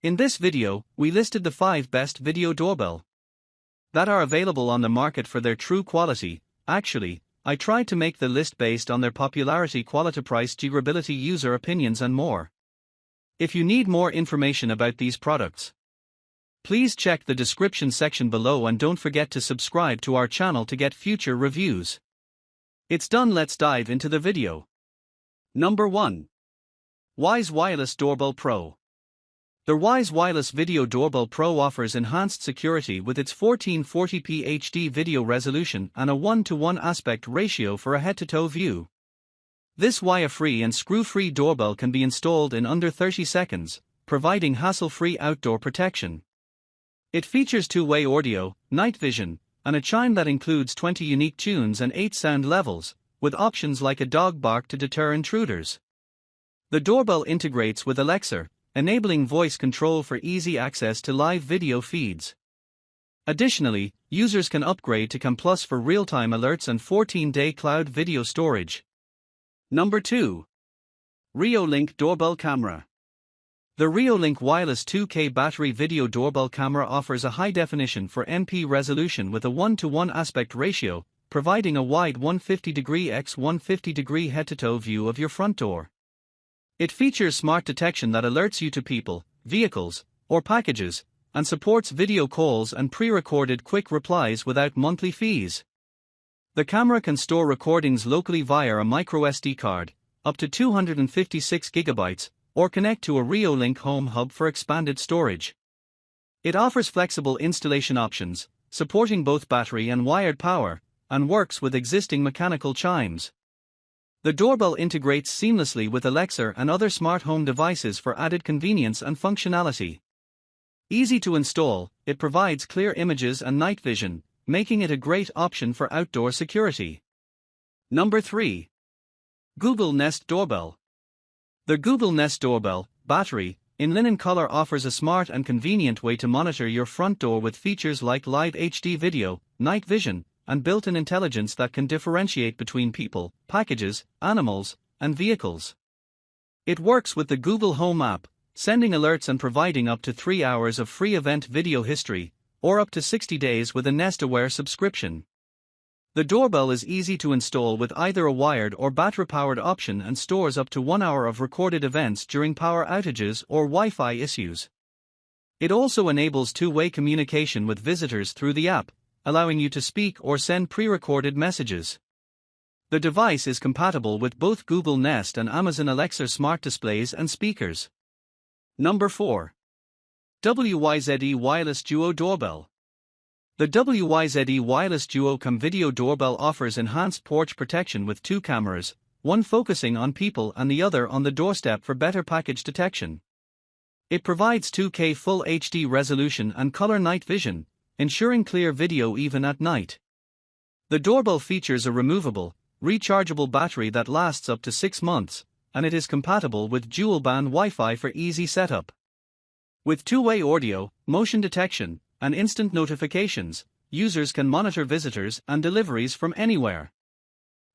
In this video, we listed the 5 best video doorbell that are available on the market for their true quality. Actually, I tried to make the list based on their popularity, quality, price, durability, user opinions and more. If you need more information about these products, please check the description section below and don't forget to subscribe to our channel to get future reviews. It's done, let's dive into the video. Number 1. Wyze Wireless Doorbell Pro. The Wyze Wireless Video Doorbell Pro offers enhanced security with its 1440p HD video resolution and a 1:1 aspect ratio for a head-to-toe view. This wire-free and screw-free doorbell can be installed in under 30 seconds, providing hassle-free outdoor protection. It features two-way audio, night vision, and a chime that includes 20 unique tunes and 8 sound levels, with options like a dog bark to deter intruders. The doorbell integrates with Alexa, enabling voice control for easy access to live video feeds. Additionally, users can upgrade to Cam Plus for real-time alerts and 14-day cloud video storage. Number 2. REOLINK Doorbell Camera. The REOLINK Wireless 2K Battery Video Doorbell Camera offers a high-definition 4K resolution with a 1:1 aspect ratio, providing a wide 150° x 150° head-to-toe view of your front door. It features smart detection that alerts you to people, vehicles, or packages, and supports video calls and pre-recorded quick replies without monthly fees. The camera can store recordings locally via a microSD card, up to 256 GB, or connect to a REOLINK home hub for expanded storage. It offers flexible installation options, supporting both battery and wired power, and works with existing mechanical chimes. The doorbell integrates seamlessly with Alexa and other smart home devices for added convenience and functionality. Easy to install, it provides clear images and night vision, making it a great option for outdoor security. Number 3. Google Nest Doorbell. The Google Nest Doorbell, battery, in linen color offers a smart and convenient way to monitor your front door with features like live HD video, night vision, and built-in intelligence that can differentiate between people, packages, animals, and vehicles. It works with the Google Home app, sending alerts and providing up to 3 hours of free event video history, or up to 60 days with a Nest-Aware subscription. The doorbell is easy to install with either a wired or battery-powered option and stores up to 1 hour of recorded events during power outages or Wi-Fi issues. It also enables two-way communication with visitors through the app, allowing you to speak or send pre-recorded messages. The device is compatible with both Google Nest and Amazon Alexa smart displays and speakers. Number 4. Wyze Wireless Duo Doorbell. The Wyze Wireless Duo Cam Video Doorbell offers enhanced porch protection with 2 cameras, one focusing on people and the other on the doorstep for better package detection. It provides 2K Full HD resolution and color night vision, ensuring clear video even at night. The doorbell features a removable, rechargeable battery that lasts up to 6 months, and it is compatible with dual-band Wi-Fi for easy setup. With two-way audio, motion detection, and instant notifications, users can monitor visitors and deliveries from anywhere.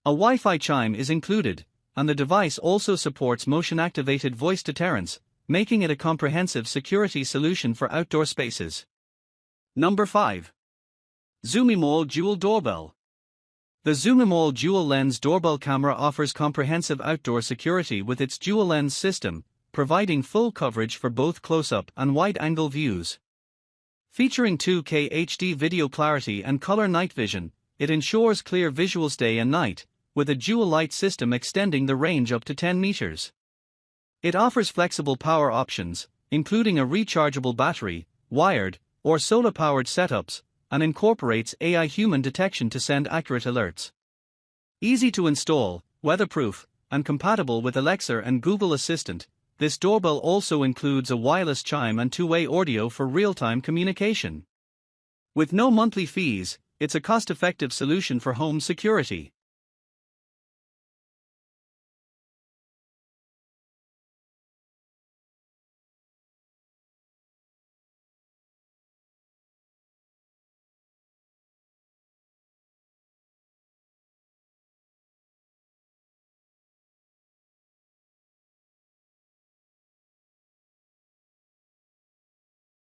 A Wi-Fi chime is included, and the device also supports motion-activated voice deterrence, making it a comprehensive security solution for outdoor spaces. Number 5. ZUMIMALL Dual Doorbell. The ZUMIMALL Dual Lens Doorbell Camera offers comprehensive outdoor security with its dual lens system, providing full coverage for both close-up and wide-angle views. Featuring 2K HD video clarity and color night vision, it ensures clear visuals day and night, with a dual light system extending the range up to 10 meters. It offers flexible power options, including a rechargeable battery, wired, or solar-powered setups, and incorporates AI human detection to send accurate alerts. Easy to install, weatherproof, and compatible with Alexa and Google Assistant, this doorbell also includes a wireless chime and two-way audio for real-time communication. With no monthly fees, it's a cost-effective solution for home security.